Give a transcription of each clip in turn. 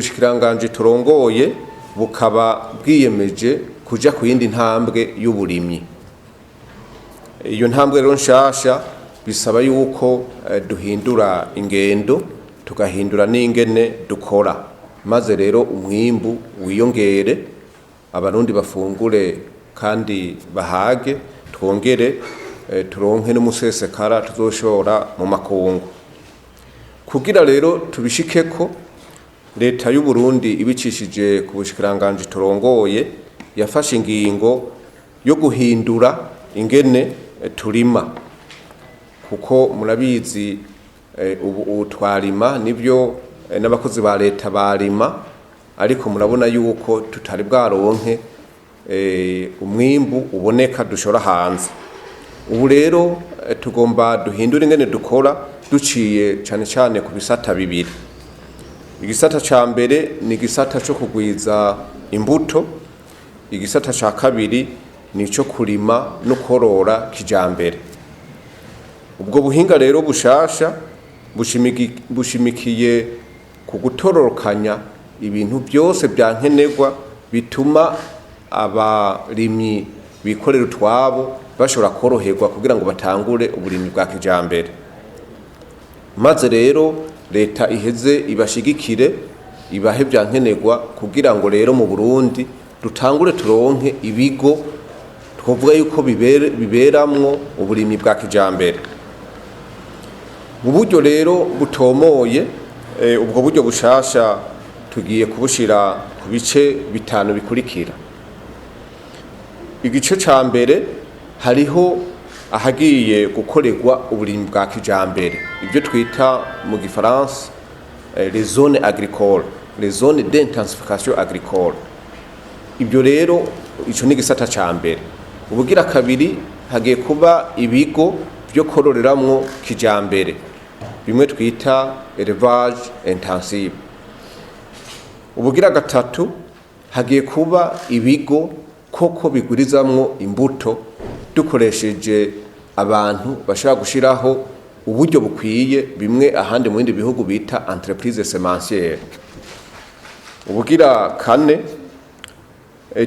ubushikiranganje turongoye bukaba bwiyemeje kuja ku yindi ntambwe y'uburimyi. Iyo ntambwe rero nshasha bisaba yuko duhindura ingendo tugahindura n'ingene dukora, maze rero umwimbu wiyongere, abarundi bafungure kandi bahage, twongere turonke n'umusesekara tuzoshora mu makungu. Kugira rero tubishikeko, leta y'u Burundi ibicishije ku bushikiranganje turongoye yafashe ingingo yo guhindura ingene turima, kuko murabizi ubu twarima nibyo n'abakozi ba leta barima, ariko murabona yuko tutari bwaronke umwimbu uboneka dushora hanze. Ubu rero tugomba duhindura ingene dukora duciye cyane cyane ku bisata bibiri. Igisata ca mbere ni igisata cyo kugwiza imbuto, igisata ca kabiri ni cyo kurima no korora kijambere. Ubwo buhinga rero bushasha bushimikiye ku gutororokanya ibintu byose byankenerwa bituma abarimyi bikorera utwabo bashobora koroherwa kugira ngo batangure uburimyi bwa kijambere. Maze rero leta iheze ibashigikire ibahe byankenerwa kugira ngo rero mu Burundi dutangure turonke ibigo twovuga yuko biberamwo uburimyi bwa kijambere. Mu buryo rero butomoye, ubwo buryo bushasha tugiye kubushira ku bice bitanu bikurikira. Igice ca mbere hariho ahagiye gukorerwa uburimyi bwa kijambere, ibyo twita mu gifaransa les zones agricoles, les zones d'intensification agricole. Ibyo rero ico ni gisata ca mbere. Ubugira kabiri hagiye kuba ibigo byo kororeramwo kijambere, bimwe twita élevage intensive. Ubugira gatatu hagiye kuba ibigo koko bigurizamwo imbuto dukoresheje abantu bashaka gushiraho uburyo bukwiye, bimwe ahandi mu bindi bihugu bita entreprise semencière. Ubugira kane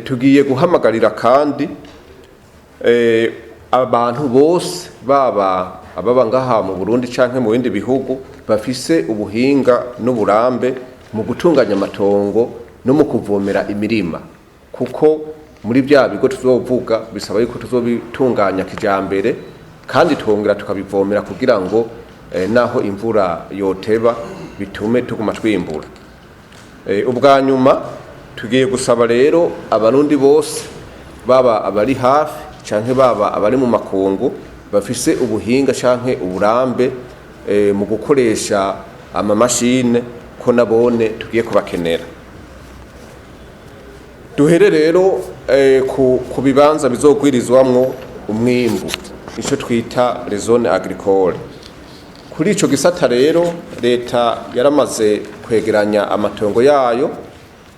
tugiye guhamagarira kandi abantu bose baba ababa ngaha mu Burundi canke mu bindi bihugu bafise ubuhinga n'uburambe mu gutunganya amatongo no mu kuvomera imirima, kuko muri bya bigo tuzovuga bisaba yuko tuzobitunganya kijambere kandi twongera tukabivomera kugira ngo naho imvura yoteba bitume tuguma twimbura. Ubwa nyuma tugiye gusaba rero abarundi bose baba abari hafi canke baba abari mu makungu bafise ubuhinga canke uburambe mu gukoresha amamashine ko nabone tugiye kubakenera. Duhere rero ku bibanza bizogwirizwamwo umwimbu, ico twita les zones agricoles. Kuri ico gisata rero leta yaramaze kwegeranya amatongo yayo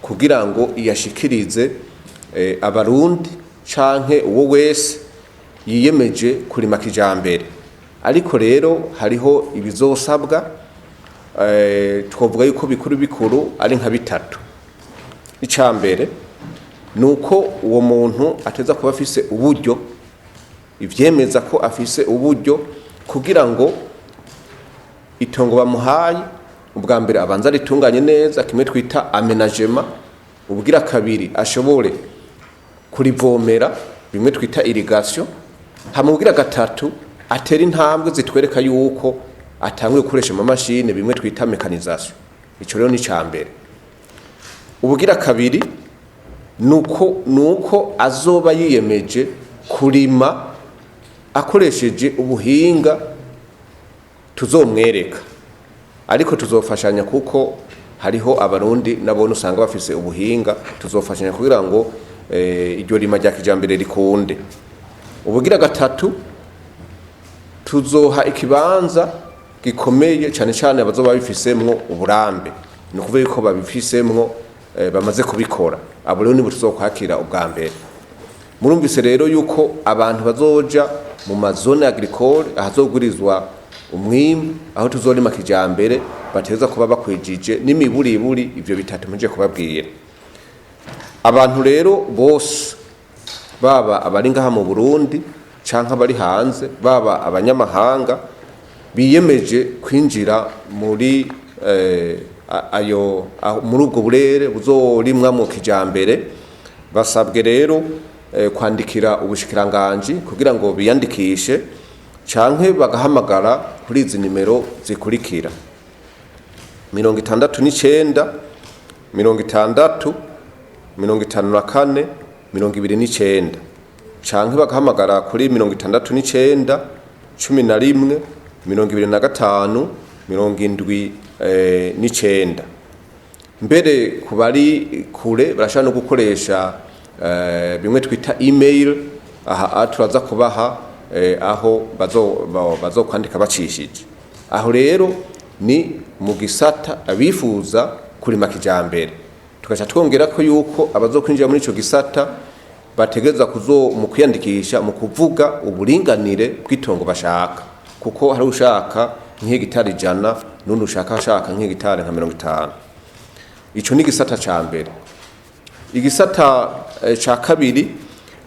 kugira ngo iyashikirize abarundi canke uwo wese yiyemeje kurima kijambere. Ariko rero hariho ibizosabwa, twovuga yuko bikuru ari nka bitatu. Icambere nuko uwo muntu ateza kuba afise uburyo, ivyemeza ko afise uburyo kugira ngo itongo bamuhaye ubwa mbere abanza ritunganye neza, kimwe twita aménagement. Ubugira kabiri ashobore kurivomera, bimwe twita irrigation. Hama ubugira gatatu atera intambwe zitwereka yuko atangwe gukoresha amamashine, bimwe twita mécanisation. Ico rero ni cambere. Ubugira kabiri nuko azoba yiyemeje kurima akoresheje ubuhinga tuzomwereka, ariko tuzofashanya kuko hariho abarundi nabone usanga bafise ubuhinga, tuzofashanya kugira ngo iryo rima rya kijambere rikunde. Ubugira gatatu tuzoha ikibanza gikomeye cyane cyane abazoba bifisemwo uburambe, ni ukuvuga yuko babifisemwo bamaze kubikora, abo rero nibo tuzokwakira ubwa mbere. Murumvise rero yuko abantu bazoja mu mazone agricole ahazogurizwa umwimbu aho tuzorima kijambere bateza kuba bakwijije n'imiburiburi ivyo bitatu muje kubabwira. Abantu rero bose baba abari ngaha mu Burundi canke abari hanze, baba abanyamahanga biyemeje kwinjira muri muri ubwo burere buzorimwa mu kijambere, basabwe rero kwandikira ubushikiranganji kugira ngo biyandikishe canke bagahamagara kuri izi nimero zikurikira: 69 60 54 29 canke bagahamagara kuri 69 11 25 79. Mbere kubari kure barashaka no gukoresha bimwe twita email, aha turaza kubaha aho bazokwandika bacishije. Aho rero ni mu gisata abifuza kurima kijambere. Tugaca twongera ko yuko abazokwinjira muri ico gisata bategeza mu kwiyandikisha mu kuvuga uburinganire bw'itongo bashaka, kuko hari ushaka nk'hegitari 100 n'undi ushaka nk'hegitari nka 50. Ico ni gisata ca mbere. Igisata ca kabiri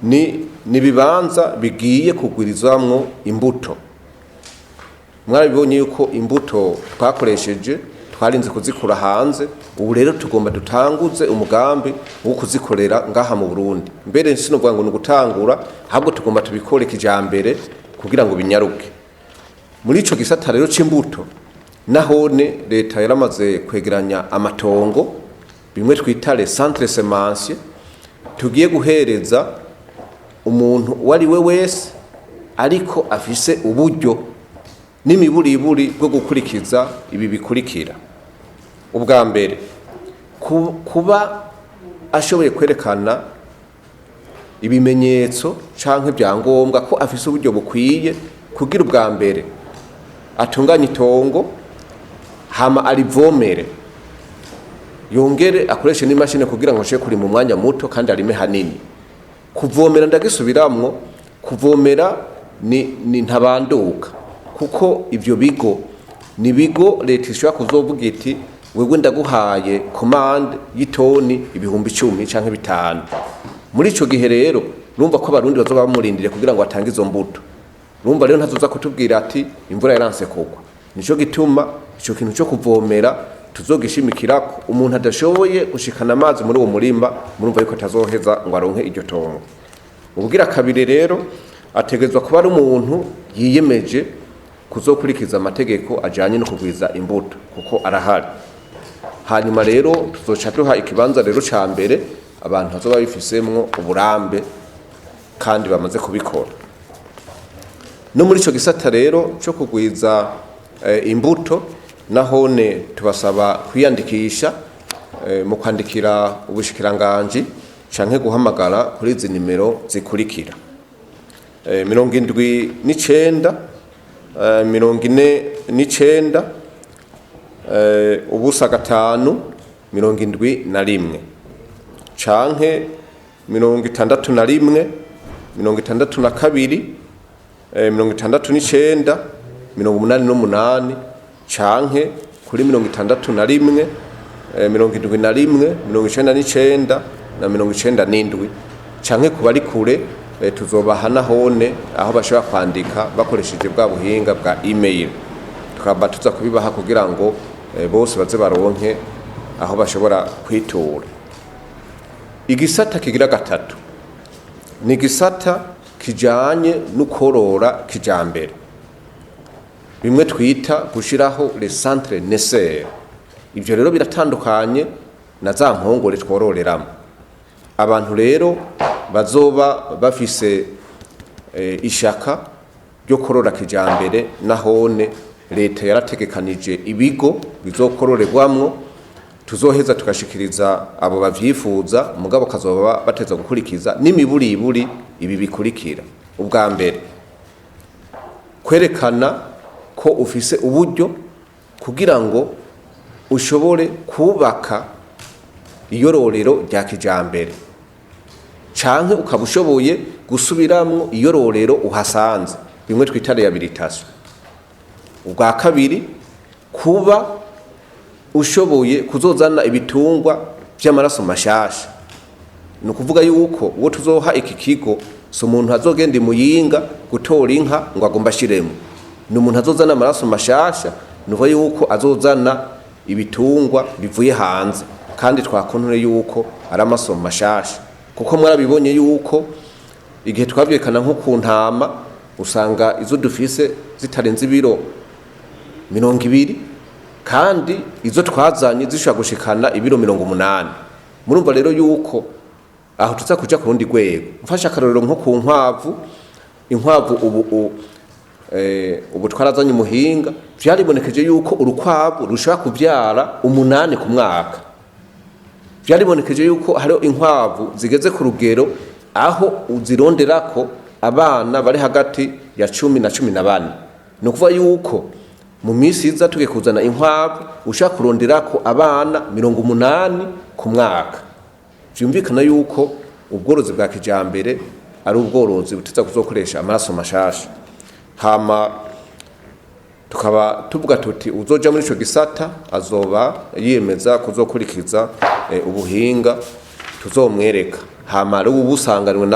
ni bibanza bigiye kugwirizwamwo imbuto. Mwarabibonye yuko imbuto twakoresheje twarinze kuzikura hanze, ubu rero tugomba dutanguze umugambi wo kuzikorera ngaha mu Burundi. Mbere sinovuga ngo n'ugutangura, ahubwo tugomba tubikore kijambere kugira ngo binyaruke. Muri ico gisata rero c'imbuto nahone leta yaramaze kwegeranya amatongo, bimwe twita les centres semenciers, tugiye guhereza umuntu wari we wese ariko afise uburyo n'imiburiburi bwo gukurikiza ibi bikurikira. Ubwa mbere, kuba ashoboye kwerekana ibimenyetso canke byangombwa ko afise uburyo bukwiye kugira ubwa mbere atunganya itongo hama arivomere, yongere akoreshe n'imashini kugira ngo ashobore kurima umwanya muto kandi arime hanini. Kuvomera ndagisubiramwo, kuvomera ni ntabanduka, kuko ivyo bigo ni bigo leta ishobora kuzovuga iti wewe ndaguhaye commande y'itoni 10,000 canke 5. Muri ico gihe rero urumva ko abarundi bazoba bamurindire kugira ngo atange izo mbuto. Urumva rero ntazoza kutubwira ati imvura yaranse kugwa. Nico gituma ico kintu cyo kuvomera tuzogishimikira umuntu adashoboye gushikana amazi muri uwo murima, murumva yuko tazoheza ngo aronke iryo tongo. Ubwira kabiri rero ategezwa kuba ari umuntu yiyemeje kuzokurikiza amategeko ajanye no kugwiza imbuto, kuko arahari. Hanyuma rero tuzoca duha ikibanza rero ca mbere abantu bazoba bifisemwo uburambe kandi bamaze kubikora. No muri ico gisata rero cyo kugwiza imbuto nahone tubasaba kwiyandikisha mu kwandikira ubushikiranganji canke guhamagara kuri izi nimero zikurikira: 79 49 ubusa 5 71 canke 61 62 69 88 canke kuri 61 71 99 na 97 canke kubari kure tuzobaha nahone aho bashobora kwandika bakoresheje bwa buhinga bwa email, tukaba tuza kubibaha kugira ngo bose baze baronke aho bashobora kwitura. Igisata kigira gatatu ni gisata kijanye n'ukorora kijambere, bimwe twita gushiraho les centres nécessaires. Ivyo rero biratandukanye na za mpongore twororeramo. Abantu rero bazoba bafise ishaka ryo korora kijambere, nahone leta yarategekanije ibigo bizokororerwamwo, tuzoheza tukashikiriza abo bavyifuza, mugabo kazoba bateza gukurikiza n'imiburiburi ibi bikurikira. Ubwa mbere, kwerekana ko ufise uburyo kugira ngo ushobore kubaka iyororero rya kijambere, canke ukaba ushoboye gusubiramwo iyororero uhasanze, bimwe twita rehabilitation. ubwa kabiri kuba ushoboye kuzozana ibitungwa by'amaraso mashasha. Ni ukuvuga yuko uwo tuzoha iki kigo so umuntu azogenda imuyinga gutora inka ngo agomba ashiremo, ni umuntu azozana amaraso mashasha, nuva yuko azozana ibitungwa bivuye hanze, kandi twakonore yuko ari amaso mashasha, kuko mwarabibonye yuko igihe twavyekana nko ku ntama usanga izo dufise zitarenze ibiro 200, kandi izo twazanye zishobora gushikana ibiro 80. Murumva rero yuko aho tuza kuja ku rundi rwego. Mfasha akarorero nko ku inkwavu ubu twarazanye umuhinga, vyaribonekeje yuko urukwavu rushobora kuvyara 8 ku mwaka. Vyaribonekeje yuko hariho inkwavu zigeze ku rugero aho uzironderako abana bari hagati ya 10 na 14. Ni ukuvuga yuko mu minsi iza tugiye kuzana inkwavu ushaka kuronderako abana 80 ku mwaka. Vyumvikana yuko ubworozi bwa kijambere ari ubworozi butiza kuzokoresha amaraso mashasha. Hama tukaba tuvuga tuti uzoja muri ico gisata azoba yiyemeza kuzokurikiza ubuhinga tuzomwereka. Hama ari ubusanganwe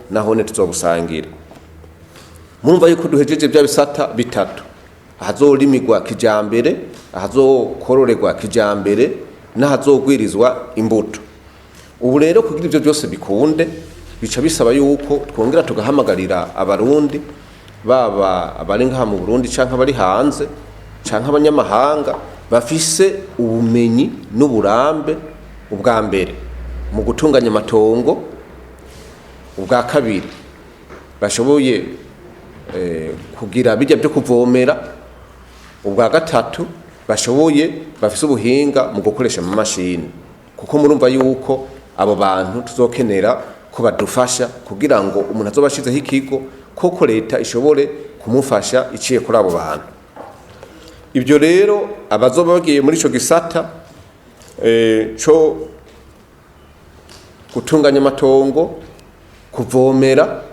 naho ne tuzobusangira. Murumva yuko duhejeje bya bisata bitatu: ahazolimirwa kijambere, ahazokororerwa kijambere, n'ahazogwirizwa imbuto. Ubu rero kugira ivyo byose bikunde bica bisaba yuko twongera tugahamagarira abarundi, baba abari ngaha mu Burundi canke abari hanze canke abanyamahanga, bafise ubumenyi n'uburambe ubwa mbere mu gutunganya amatongo, ubwa kabiri bashoboye kugira bijya byo kuvomera, ubwa gatatu bafise ubuhinga mu gukoresha mu mashini. Kuko murumva yuko abo bantu tuzokenera ko badufasha kugira ngo umuntu azobashizeho ikigo, koko leta ishobore kumufasha iciye kuri abo bantu. Ibyo rero abazoba bagiye muri ico gisata co gutunganya amatongo, kuvomera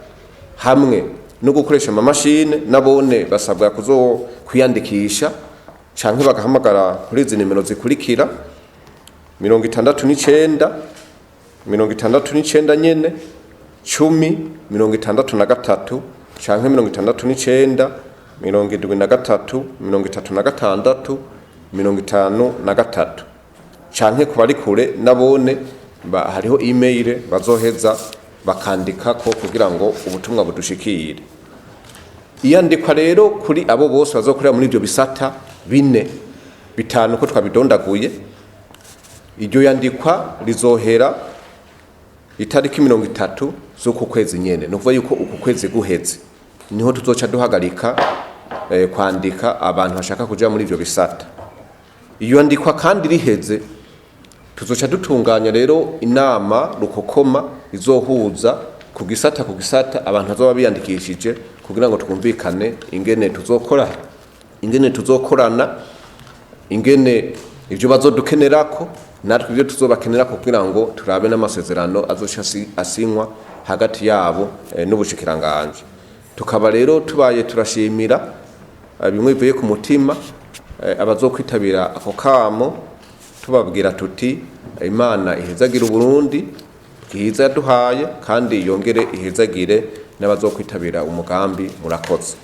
hamwe no gukoresha amamashine, nabone basabwa kwiyandikisha canke bagahamagara kuri izi nimero zikurikira: 69 nyene 10 63 canke 69 73 36 53 canke kubari kure nabone hariho email bazoheza bakandika ko kugira ngo ubutumwa budushikire. Iyandikwa rero kuri abo bose bazokorera muri ibyo bisata 4-5 ko twabidondaguye. Iryo yandikwa rizohera itariki 30 z'uku kwezi nyene. Nuvuga yuko uku kwezi guheze niho tuzoca duhagarika kwandika abantu bashaka kuja muri ibyo bisata. Iyo yandikwa kandi riheze, tuzoca dutunganya rero inama rukokoma izohuza ku gisata abantu bazoba biyandikishije, kugira ngo twumvikane ingene tuzokorana, ingene ivyo bazodukenerako natwe ivyo tuzobakenerako, kugira ngo turabe n'amasezerano azoca asinywa hagati yabo n'ubushikiranganje. Tukaba rero tubaye turashimira bimwe bivuye ku mutima abazokwitabira ako kamo, tubabwira tuti Imana ihezagira Uburundi bwiza yaduhaye, kandi yongere ihezagire n'abazokwitabira umugambi. Murakoze.